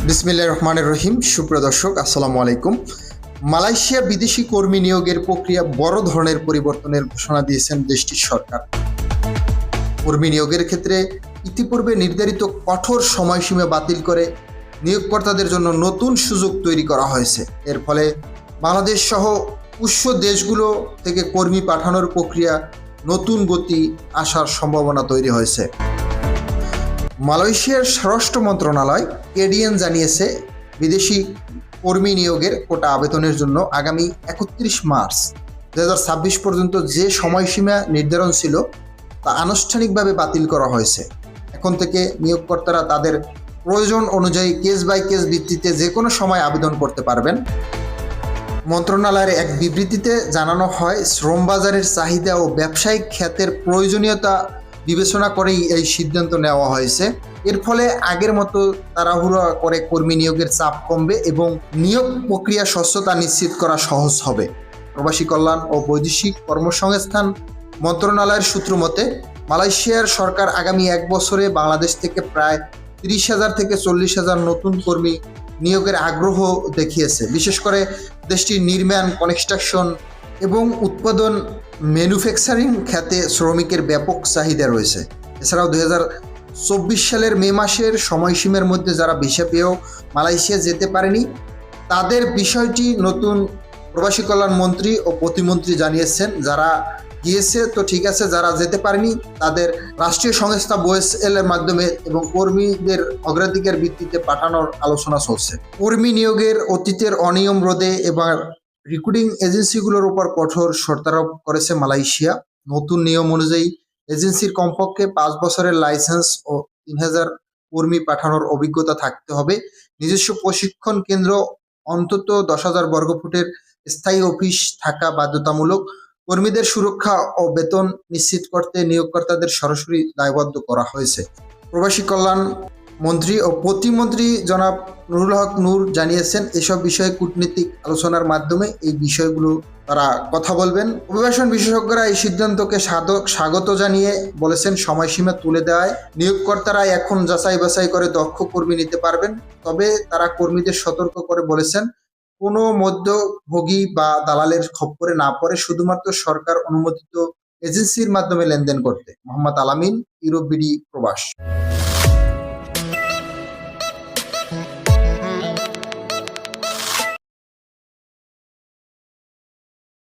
বিসমিল্লাহির রহমানির রহিম। সুপ্রিয় দর্শক, আসসালামু আলাইকুম। মালয়েশিয়া বিদেশি কর্মী নিয়োগের প্রক্রিয়া বড় ধরনের পরিবর্তনের ঘোষণা দিয়েছেন দেশটির সরকার। কর্মী নিয়োগের ক্ষেত্রে ইতিপূর্বে নির্ধারিত কঠোর সময়সীমা বাতিল করে নিয়োগকর্তাদের জন্য নতুন সুযোগ তৈরি করা হয়েছে। এর ফলে বাংলাদেশ সহ উৎস দেশগুলো থেকে কর্মী পাঠানোর প্রক্রিয়া নতুন গতি আসার সম্ভাবনা তৈরি হয়েছে। মালয়েশিয়ার স্বরাষ্ট্র মন্ত্রণালয় কেডিএন জানিয়েছে, বিদেশি কর্মী নিয়োগের কোটা আবেদনের জন্য আগামী ৩১ মার্চ ২০২৬ পর্যন্ত যে সময়সীমা নির্ধারণ ছিল তা আনুষ্ঠানিকভাবে বাতিল করা হয়েছে। এখন থেকে নিয়োগকর্তারা তাদের প্রয়োজন অনুযায়ী কেস বাই কেস ভিত্তিতে যে কোনো সময় আবেদন করতে পারবেন। মন্ত্রণালয়ের এক বিবৃতিতে জানানো হয়, শ্রম বাজারের চাহিদা ও ব্যবসায়িক খাতের প্রয়োজনীয়তা বিবেচনা করেই এই সিদ্ধান্ত নেওয়া হয়েছে। এর ফলে আগের মতো তাড়াহুড়ো করে কর্মী নিয়োগের চাপ কমবে এবং নিয়োগ প্রক্রিয়া স্বচ্ছতা নিশ্চিত করা সহজ হবে। প্রবাসী কল্যাণ ও বৈদেশিক কর্মসংস্থান মন্ত্রণালয়ের সূত্র মতে, মালয়েশিয়ার সরকার আগামী এক বছরে বাংলাদেশ থেকে প্রায় ৩০,০০০ থেকে ৪০,০০০ নতুন কর্মী নিয়োগের আগ্রহ দেখিয়েছে। বিশেষ করে দেশটির নির্মাণ, কনস্ট্রাকশন এবং উৎপাদন ম্যানুফ্যাকচারিং খাতে শ্রমিকের ব্যাপক চাহিদা রয়েছে। এছাড়াও ২০২৪ সালের মে মাসের সময়সীমার মধ্যে যারা ভিসা পেয়েও মালয়েশিয়া যেতে পারেনি, তাদের বিষয়টি নতুন প্রবাসী কল্যাণ মন্ত্রী ও প্রতিমন্ত্রী জানিয়েছেন। যারা গিয়েছে তো ঠিক আছে, যারা যেতে পারেনি তাদের রাষ্ট্রীয় সংস্থা বোএসএল এর মাধ্যমে এবং কর্মীদের অগ্রাধিকার ভিত্তিতে পাঠানোর আলোচনা চলছে। কর্মী নিয়োগের অতীতের অনিয়ম রোধে এবার রিক্রুটিং এজেন্সিগুলোর উপর কঠোর শর্তারোপ করেছে মালয়েশিয়া। নতুন নিয়ম অনুযায়ী এজেন্সির কমপক্ষে ৫ বছরের লাইসেন্স ও ৩,০০০ কর্মী পাঠানোর অভিজ্ঞতা থাকতে হবে। নিজস্ব প্রশিক্ষণ কেন্দ্র, অন্তত ১০,০০০ বর্গফুটের স্থায়ী অফিস থাকা বাধ্যতামূলক। কর্মীদের সুরক্ষা ও বেতন নিশ্চিত করতে নিয়োগকর্তাদের সরাসরি দায়বদ্ধ করা হয়েছে। প্রবাসী কল্যাণ মন্ত্রী ও প্রতিমন্ত্রী জনাব নুরুল হক নূর জানিয়েছেন, এসব বিষয়ে কূটনীতিক আলোচনার মাধ্যমে এই বিষয়গুলো তারা কথা বলবেন। অভিবাসন বিশেষজ্ঞরা এই সিদ্ধান্তকে স্বাগত জানিয়ে বলেছেন, সময়সীমা তুলে দেওয়ায় নিয়োগকর্তারা এখন যাচাই বাছাই করে দক্ষ কর্মী নিতে পারবেন। তবে তারা কর্মীদের সতর্ক করে বলেছেন, কোনো মধ্যভোগী বা দালালের খপ্পরে না পড়ে শুধুমাত্র সরকার অনুমোদিত এজেন্সির মাধ্যমে লেনদেন করতে। মোহাম্মদ আলামিন, ইউরোপ বিডি প্রবাস।